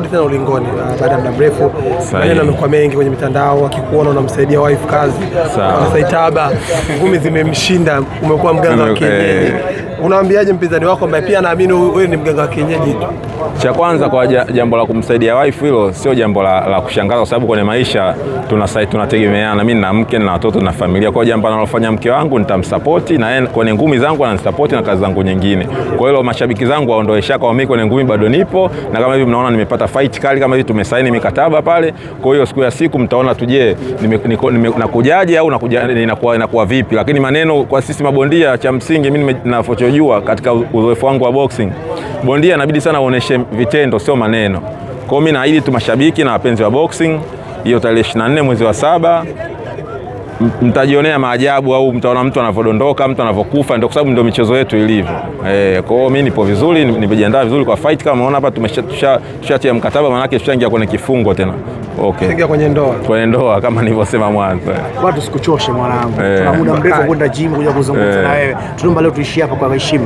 umerudi tena ulingoni baada ya muda mrefu. Maneno yamekuwa mengi kwenye mitandao, akikuona unamsaidia wife kazi. Saitaba, ngumi zimemshinda, umekuwa mganga wa kienyeji. Unaambiaje mpinzani wako ambaye pia naamini wewe ni mganga wa kienyeji tu? Cha kwanza kwa jambo la kumsaidia wife, hilo sio jambo la kushangaza, kwa sababu kwenye maisha tunategemeana. Mimi na mke na watoto na familia, kwa jambo analofanya mke wangu nitamsupport, na yeye kwenye ngumi zangu ananisupport na kazi zangu nyingine. Kwa hiyo mashabiki zangu waondoe shaka, mimi kwenye ngumi bado nipo, na kama hivi mnaona nimepata fight kali, kama hivi tumesaini mikataba pale. Kwa hiyo siku ya siku mtaona tuje nakujaje au inakuwa vipi, lakini maneno kwa sisi mabondia, cha msingi mimi ninachojua katika uzoefu wangu wa boxing, bondia inabidi sana uoneshe vitendo, sio maneno. Kwa hiyo mimi naahidi tu mashabiki na wapenzi wa boxing, hiyo tarehe 24 mwezi wa 7 mtajionea maajabu, au mtaona mtu anavodondoka, mtu anavokufa, ndio kwa sababu ndio michezo yetu ilivyo. Kwa hiyo mimi nipo vizuri, nimejiandaa vizuri kwa fight. Kama unaona hapa tumeshatia mkataba, maana yake tushaingia kwenye kifungo tena. Tuingia kwenye ndoa. Kwenye ndoa kama nilivyosema mwanzo. Watu sikuchoshe mwanangu. Tuna muda mrefu kwenda gym kuja kuzungumza na wewe. Tunaomba leo tuishie hapa kwa heshima.